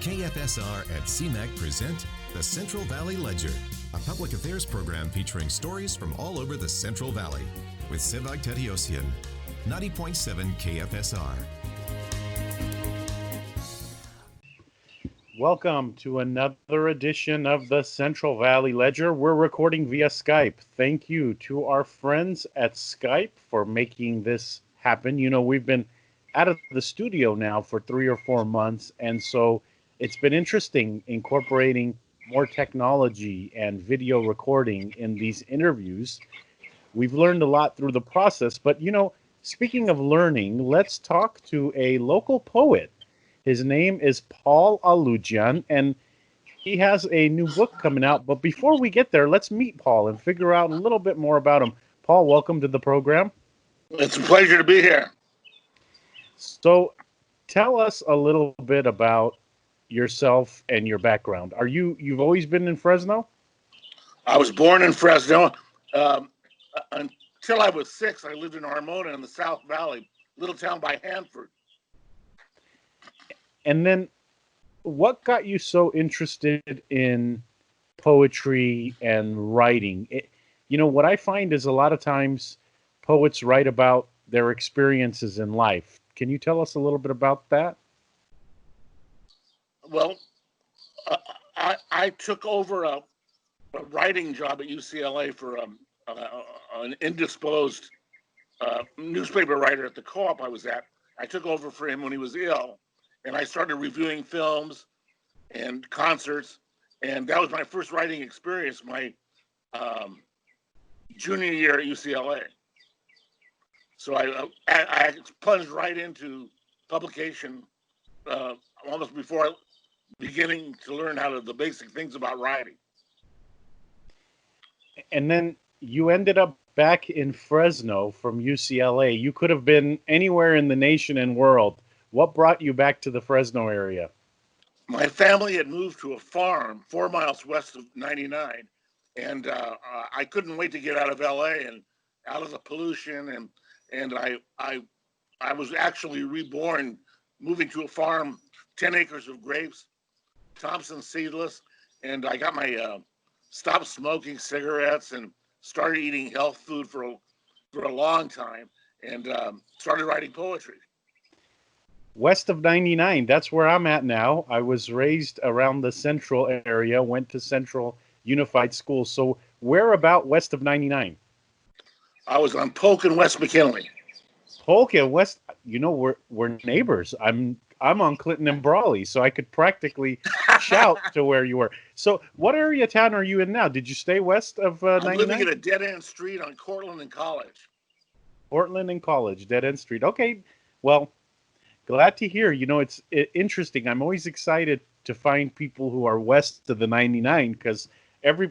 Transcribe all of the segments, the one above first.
KFSR at CMAC present the Central Valley Ledger, a public affairs program featuring stories from all over the Central Valley with Sevag Tateosian, 90.7 KFSR. Welcome to another edition of the Central Valley Ledger. We're recording via Skype. Thank you to our friends at Skype for making this happen. You know, we've been out of the studio now for 3 or 4 months, and so it's been interesting incorporating more technology and video recording in these interviews. We've learned a lot through the process, but you know, speaking of learning, let's talk to a local poet. His name is Paul Aloojian, and he has a new book coming out. But before we get there, let's meet Paul and figure out a little bit more about him. Paul, welcome to the program. It's a pleasure to be here. So tell us a little bit about yourself and your background. You've always been in Fresno? I was born in Fresno. Until I was 6, I lived in Armona in the South Valley, little town by Hanford. And then what got you so interested in poetry and writing? You know, what I find is a lot of times poets write about their experiences in life. Can you tell us a little bit about that? Well, I took over a writing job at UCLA for an indisposed newspaper writer at the co-op I was at. I took over for him when he was ill, and I started reviewing films and concerts, and that was my first writing experience, my junior year at UCLA. So I plunged right into publication almost before beginning to learn the basic things about writing. And then you ended up back in Fresno from UCLA. You could have been anywhere in the nation and world. What brought you back to the Fresno area? My family had moved to a farm 4 miles west of 99, and I couldn't wait to get out of LA and out of the pollution, and I was actually reborn, moving to a farm, 10 acres of grapes, Thompson seedless, and I got my stopped smoking cigarettes and started eating health food for a long time, and started writing poetry. West of 99, that's where I'm at now. I was raised around the central area, went to Central Unified School. So where about west of 99? I was on Polk and West McKinley. Polk and West, you know, we're neighbors. I'm on Clinton and Brawley, so I could practically shout to where you were. So what area of town are you in now? Did you stay west of 99? I'm living in a dead-end street on Cortland and College. Cortland and College, dead-end street. Okay, well, glad to hear. You know, it's interesting. I'm always excited to find people who are west of the 99 because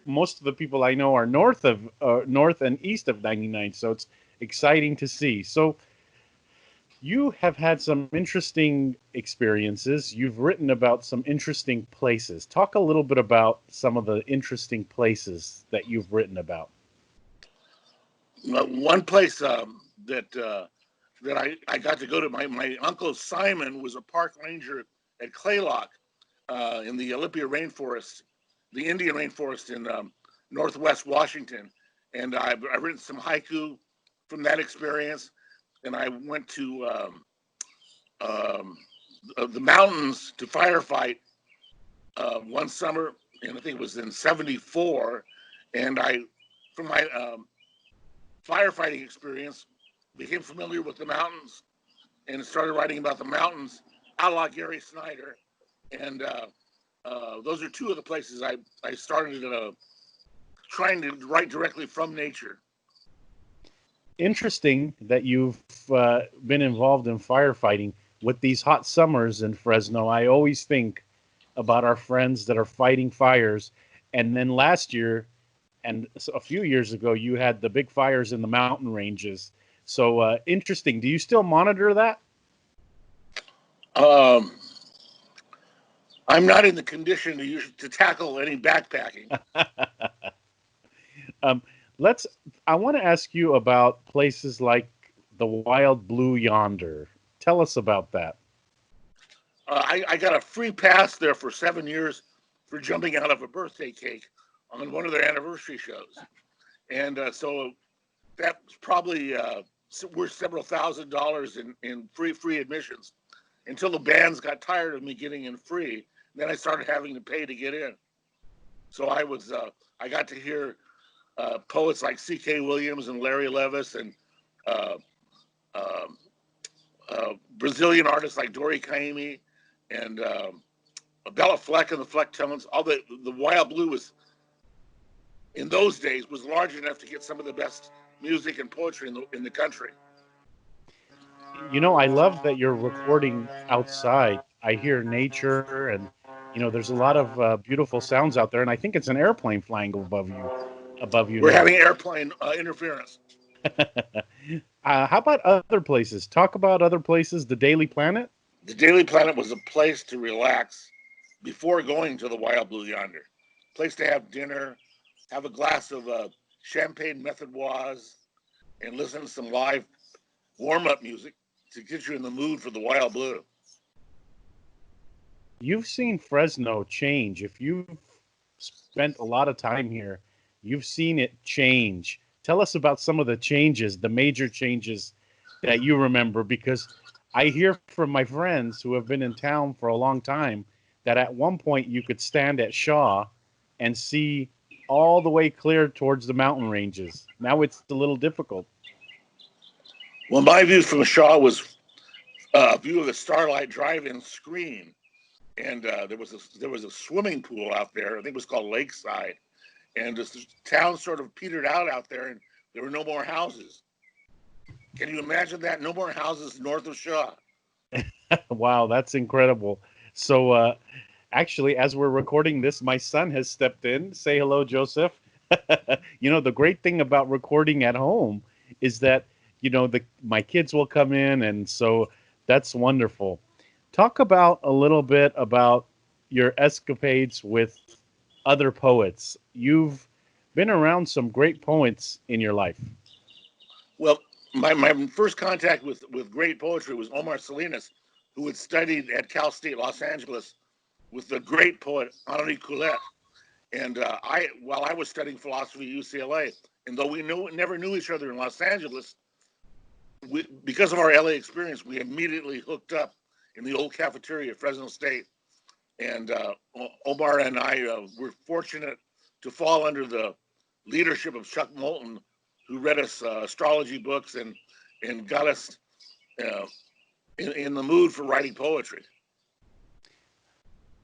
most of the people I know are north and east of 99. So it's exciting to see. So you have had some interesting experiences. You've written about some interesting places. Talk a little bit about some of the interesting places that you've written about. One place that I got to go to, my uncle Simon was a park ranger at Claylock in the Olympia rainforest, the Indian rainforest in northwest Washington. And I've written some haiku from that experience. And I went to the mountains to firefight one summer, and I think it was in '74. And from my firefighting experience, became familiar with the mountains and started writing about the mountains, a la Gary Snyder. And those are two of the places I started trying to write directly from nature. Interesting that you've been involved in firefighting. With these hot summers in Fresno, I always think about our friends that are fighting fires. And then last year and a few years ago, you had the big fires in the mountain ranges. So interesting. Do you still monitor that? I'm not in the condition to tackle any backpacking. I want to ask you about places like the Wild Blue Yonder. Tell us about that. I got a free pass there for 7 years for jumping out of a birthday cake on one of their anniversary shows. And so that was probably worth several $1,000s in free admissions until the bands got tired of me getting in free. Then I started having to pay to get in. So I got to hear poets like C.K. Williams and Larry Levis and Brazilian artists like Dori Caymmi and Bella Fleck and the Flecktones. All the Wild Blue was, in those days, was large enough to get some of the best music and poetry in the country. I love that you're recording outside. I hear nature, and there's a lot of beautiful sounds out there, and I think it's an airplane flying above you We're now. having airplane interference. How about other places? Talk about other places. The Daily Planet. The Daily Planet was a place to relax before going to the Wild Blue Yonder. Place to have dinner, have a glass of champagne Methodoise, and listen to some live warm-up music to get you in the mood for the Wild Blue. You've seen Fresno change. If you've spent a lot of time here, you've seen it change. Tell us about some of the changes, the major changes that you remember, because I hear from my friends who have been in town for a long time that at one point you could stand at Shaw and see all the way clear towards the mountain ranges. Now it's a little difficult. Well, my view from Shaw was a view of the Starlight Drive-In screen, and there was a swimming pool out there. I think it was called Lakeside, and the town sort of petered out there, and there were no more houses. Can you imagine that? No more houses north of Shaw. Wow, that's incredible. So, actually, as we're recording this, my son has stepped in. Say hello, Joseph. The great thing about recording at home is that, my kids will come in, and so that's wonderful. Talk about a little bit about your escapades with other poets. You've been around some great poets in your life. Well, my first contact with great poetry was Omar Salinas, who had studied at Cal State Los Angeles with the great poet Henri Coulette. And while I was studying philosophy at UCLA, and though we never knew each other in Los Angeles, because of our LA experience, we immediately hooked up in the old cafeteria at Fresno State. And Omar and I were fortunate to fall under the leadership of Chuck Moulton, who read us astrology books and got us in the mood for writing poetry.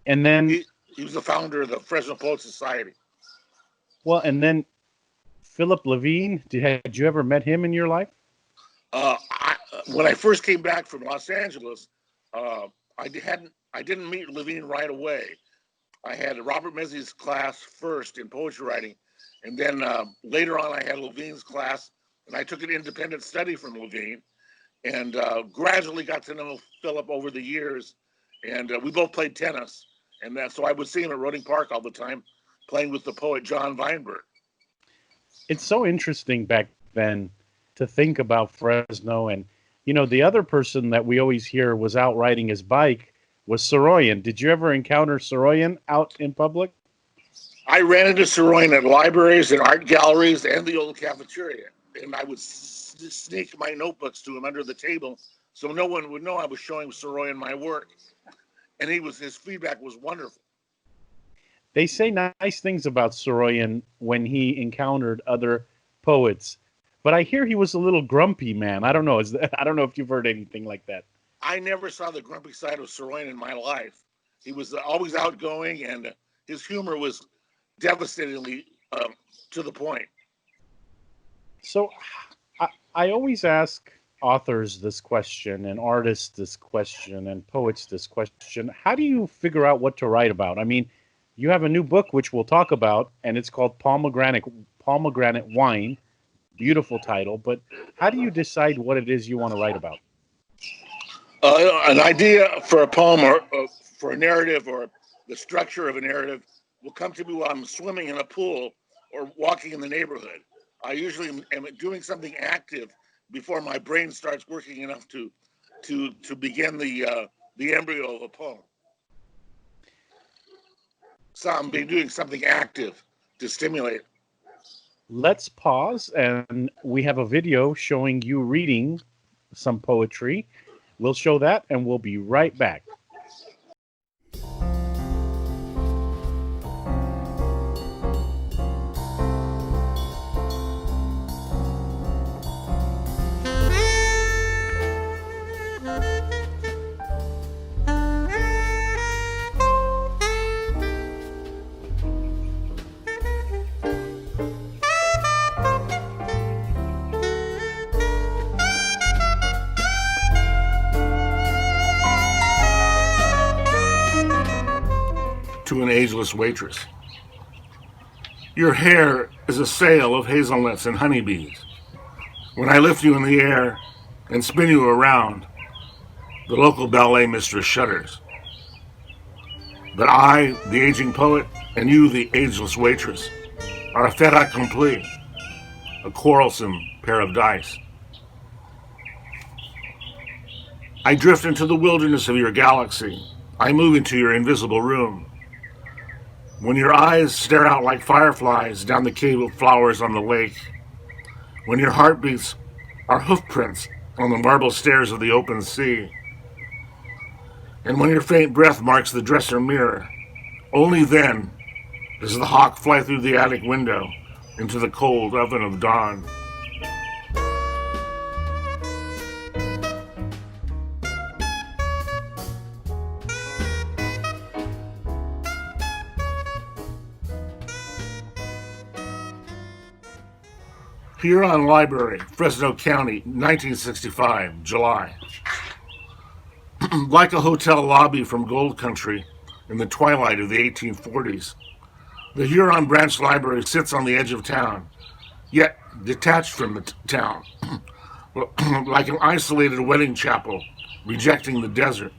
And then he was the founder of the Fresno Poet Society. Well, and then Philip Levine, had you ever met him in your life? When I first came back from Los Angeles, I didn't meet Levine right away. I had Robert Mezzi's class first in poetry writing, and then later on I had Levine's class, and I took an independent study from Levine, and gradually got to know Philip over the years, and we both played tennis, and so I would see him at Roding Park all the time, playing with the poet John Weinberg. It's so interesting back then to think about Fresno, and the other person that we always hear was out riding his bike was Soroyan. Did you ever encounter Soroyan out in public? I ran into Soroyan at libraries and art galleries and the old cafeteria, and I would sneak my notebooks to him under the table so no one would know I was showing Soroyan my work. And his feedback was wonderful. They say nice things about Soroyan when he encountered other poets, but I hear he was a little grumpy, man. I don't know. I don't know if you've heard anything like that. I never saw the grumpy side of Soroyan in my life. He was always outgoing, and his humor was devastatingly to the point. So I always ask authors this question, and artists this question, and poets this question. How do you figure out what to write about? I mean, you have a new book, which we'll talk about, and it's called Pomegranate Wine. Beautiful title, but how do you decide what it is you want to write about? An idea for a poem or for a narrative or the structure of a narrative will come to me while I'm swimming in a pool or walking in the neighborhood. I usually am doing something active before my brain starts working enough to begin the the embryo of a poem. So I'm doing something active to stimulate. Let's pause, and we have a video showing you reading some poetry. We'll show that, and we'll be right back. To an ageless waitress. Your hair is a sail of hazelnuts and honeybees. When I lift you in the air and spin you around, the local ballet mistress shudders. But I, the aging poet, and you, the ageless waitress, are a fait accompli, a quarrelsome pair of dice. I drift into the wilderness of your galaxy. I move into your invisible room. When your eyes stare out like fireflies down the cave of flowers on the lake, when your heartbeats are hoofprints on the marble stairs of the open sea, and when your faint breath marks the dresser mirror, only then does the hawk fly through the attic window into the cold oven of dawn. Huron Library, Fresno County, 1965, July. Like a hotel lobby from Gold Country in the twilight of the 1840s, the Huron Branch Library sits on the edge of town, yet detached from the town, like an isolated wedding chapel, rejecting the desert,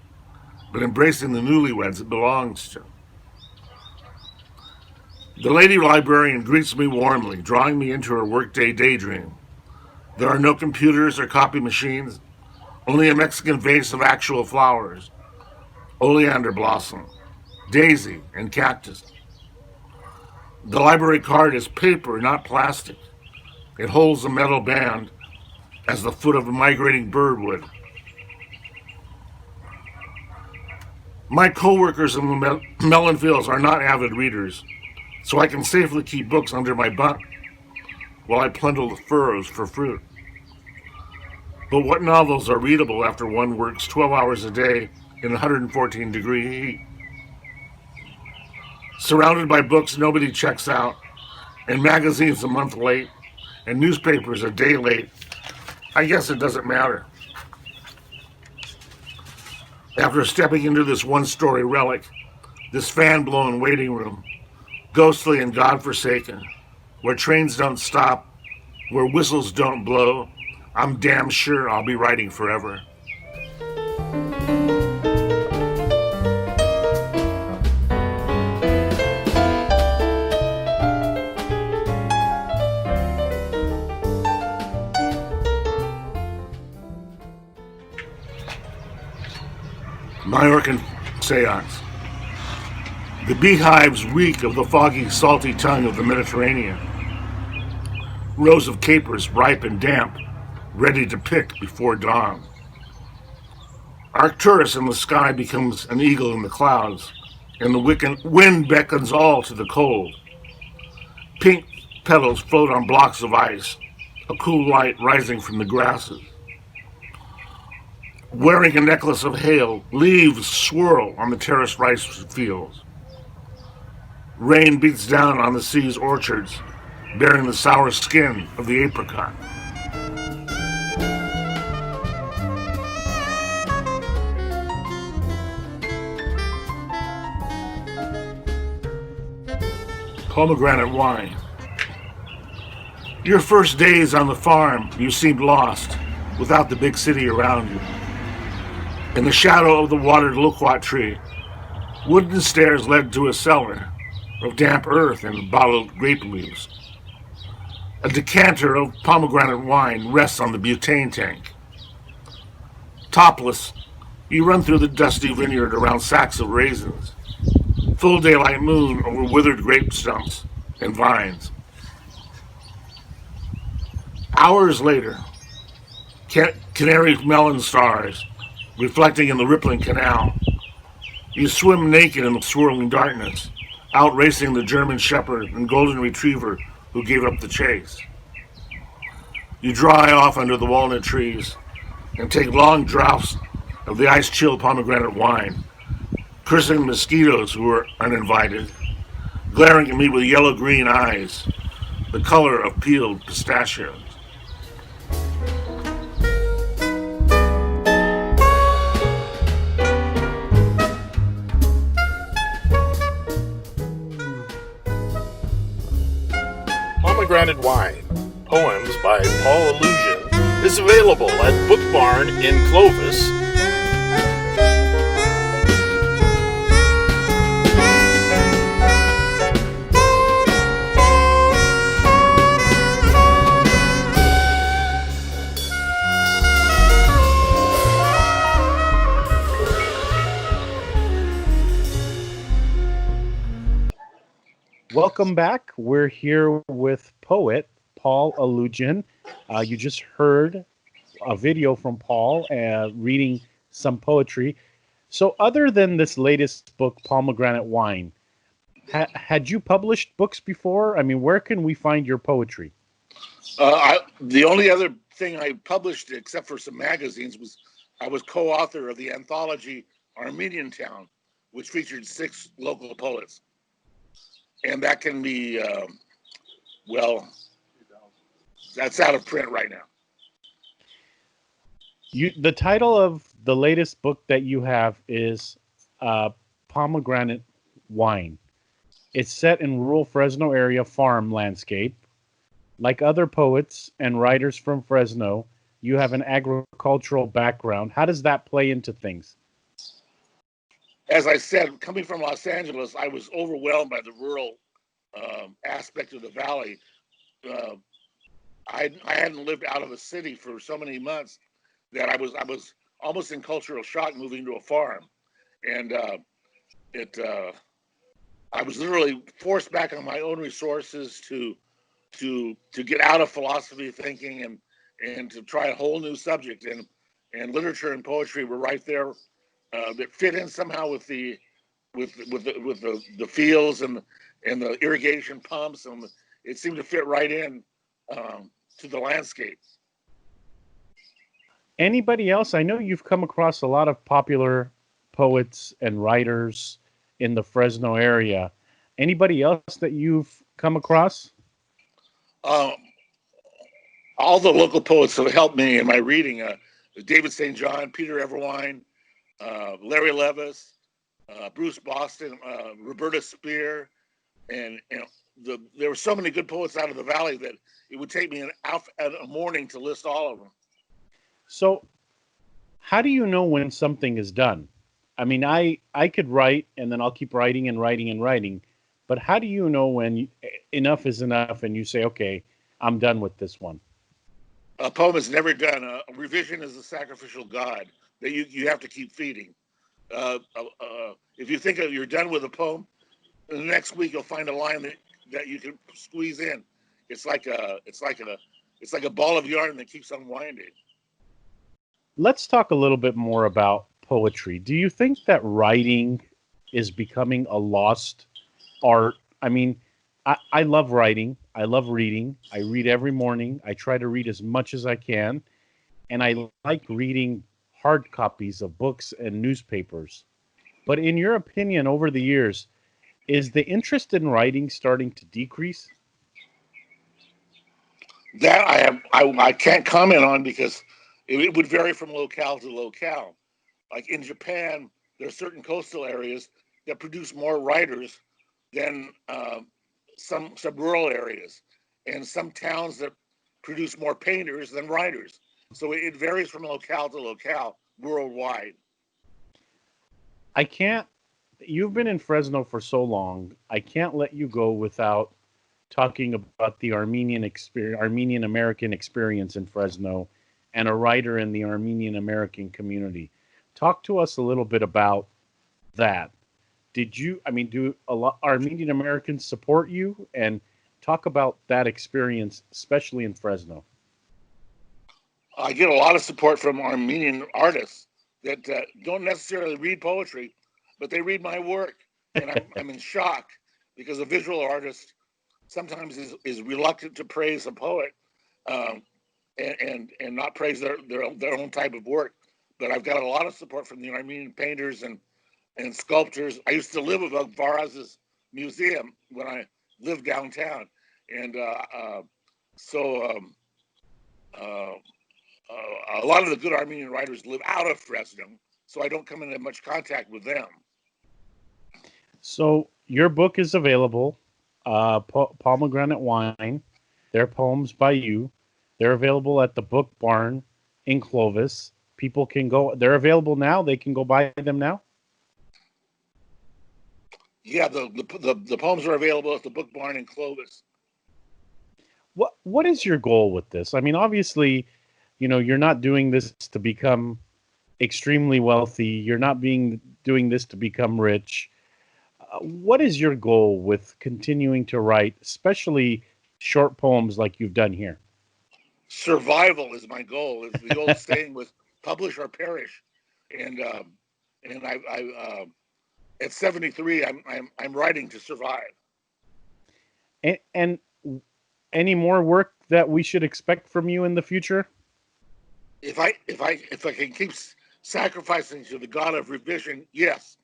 but embracing the newlyweds it belongs to. The lady librarian greets me warmly, drawing me into her workday daydream. There are no computers or copy machines, only a Mexican vase of actual flowers, oleander blossom, daisy, and cactus. The library card is paper, not plastic. It holds a metal band as the foot of a migrating bird would. My co-workers in the melon fields are not avid readers, so I can safely keep books under my bunk while I plunder the furrows for fruit. But what novels are readable after one works 12 hours a day in 114-degree heat? Surrounded by books nobody checks out, and magazines a month late, and newspapers a day late, I guess it doesn't matter. After stepping into this one-story relic, this fan-blown waiting room, ghostly and godforsaken, where trains don't stop, where whistles don't blow, I'm damn sure I'll be writing forever. Mallorcan SÉANCE. The beehives reek of the foggy, salty tongue of the Mediterranean. Rows of capers, ripe and damp, ready to pick before dawn. Arcturus in the sky becomes an eagle in the clouds, and the wind beckons all to the cold. Pink petals float on blocks of ice, a cool light rising from the grasses. Wearing a necklace of hail, leaves swirl on the terraced rice fields. Rain beats down on the sea's orchards, bearing the sour skin of the apricot. Pomegranate Wine. Your first days on the farm, you seemed lost, without the big city around you. In the shadow of the watered loquat tree, wooden stairs led to a cellar of damp earth and bottled grape leaves. A decanter of pomegranate wine rests on the butane tank. Topless, You run through the dusty vineyard around sacks of raisins, full daylight moon over withered grape stumps and vines. Hours later, canary melon stars reflecting in the rippling canal. You swim naked in the swirling darkness, outracing the German shepherd and golden retriever who gave up the chase. You dry off under the walnut trees and take long draughts of the ice-chilled pomegranate wine, cursing mosquitoes who are uninvited, glaring at me with yellow-green eyes, the color of peeled pistachios. Pomegranate Wine, Poems by Paul Aloojian, is available at Book Barn in Clovis. Welcome back. We're here with poet Paul Aloojian. You just heard a video from Paul reading some poetry. So other than this latest book, Pomegranate Wine, had you published books before? I mean, where can we find your poetry? The only other thing I published, except for some magazines, was I was co-author of the anthology Armenian Town, which featured 6 local poets. And that can be, well, that's out of print right now. The title of the latest book that you have is Pomegranate Wine. It's set in rural Fresno area farm landscape. Like other poets and writers from Fresno, you have an agricultural background. How does that play into things? As I said, coming from Los Angeles, I was overwhelmed by the rural aspect of the valley. I hadn't lived out of the city for so many months that I was almost in cultural shock moving to a farm, and I was literally forced back on my own resources to get out of philosophy thinking and to try a whole new subject, and literature and poetry were right there that fit in somehow with the fields and the irrigation pumps, and it seemed to fit right in to the landscape. Anybody else? I know you've come across a lot of popular poets and writers in the Fresno area. Anybody else that you've come across? All the local poets have helped me in my reading. David St. John, Peter Everwine, Larry Levis, Bruce Boston, Roberta Spear, and there were so many good poets out of the valley that it would take me a morning to list all of them. So how do you know when something is done? I mean, I could write and then I'll keep writing and writing and writing, but how do you know when enough is enough and you say, okay, I'm done with this one? A poem is never done. A revision is a sacrificial god that you have to keep feeding. If you think you're done with a poem, the next week you'll find a line that you can squeeze in. It's like a ball of yarn that keeps unwinding. Let's talk a little bit more about poetry. Do you think that writing is becoming a lost art? I mean, I love writing. I love reading. I read every morning. I try to read as much as I can. And I like reading hard copies of books and newspapers. But in your opinion, over the years, is the interest in writing starting to decrease? That I can't comment on because it would vary from locale to locale. Like in Japan, there are certain coastal areas that produce more writers than some rural areas, and some towns that produce more painters than writers. So it varies from locale to locale worldwide. You've been in Fresno for so long, I can't let you go without talking about the Armenian American experience in Fresno and a writer in the Armenian American community. Talk to us a little bit about that. Do a lot Armenian Americans support you? And talk about that experience, especially in Fresno. I get a lot of support from Armenian artists that don't necessarily read poetry, but they read my work, and I'm in shock because a visual artist sometimes is reluctant to praise a poet, and not praise their own type of work. But I've got a lot of support from the Armenian painters and sculptors. I used to live above Varaz's museum when I lived downtown, and a lot of the good Armenian writers live out of Fresno, so I don't come into much contact with them. So your book is available, Pomegranate Wine. They're poems by you. They're available at the Book Barn in Clovis. People can go. They're available now. They can go buy them now. Yeah, the poems are available at the Book Barn in Clovis. What is your goal with this? I mean, obviously, you're not doing this to become extremely wealthy. You're not doing this to become rich. What is your goal with continuing to write, especially short poems like you've done here? Survival is my goal. It's the old saying with publish or perish, and I at 73, I'm writing to survive. And any more work that we should expect from you in the future? If I can keep sacrificing to the God of revision, yes.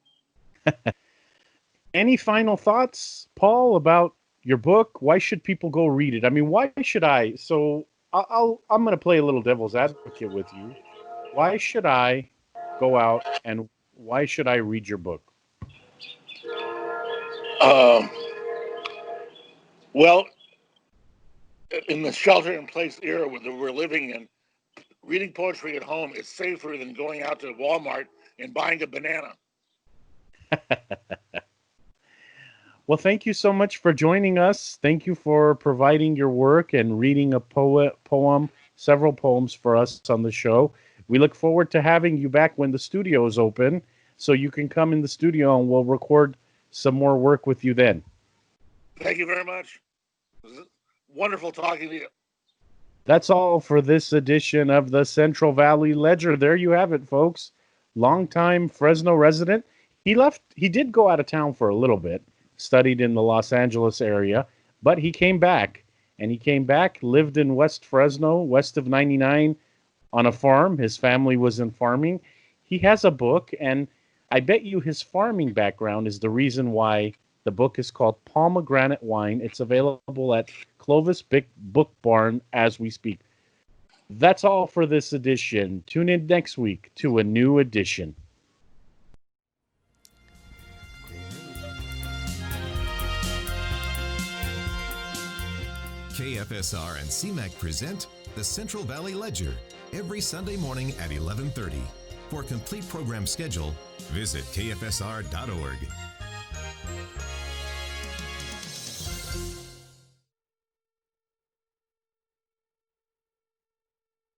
Any final thoughts, Paul, about your book? Why should people go read it? I mean, why should I? So I'm going to play a little devil's advocate with you. Why should I go out and why should I read your book? Well, in the shelter-in-place era that we're living in, reading poetry at home is safer than going out to Walmart and buying a banana. Well, thank you so much for joining us. Thank you for providing your work and reading a poem, several poems for us on the show. We look forward to having you back when the studio is open, so you can come in the studio and we'll record some more work with you then. Thank you very much. It was wonderful talking to you. That's all for this edition of the Central Valley Ledger. There you have it, folks. Longtime Fresno resident. He did go out of town for a little bit, studied in the Los Angeles area, but he came back. And he came back, lived in West Fresno, west of 99, on a farm. His family was in farming. He has a book, and I bet you his farming background is the reason why the book is called Pomegranate Wine. It's available at Clovis Book Barn as we speak. That's all for this edition. Tune in next week to a new edition. KFSR and CMAC present the Central Valley Ledger every Sunday morning at 11:30. For a complete program schedule, visit kfsr.org.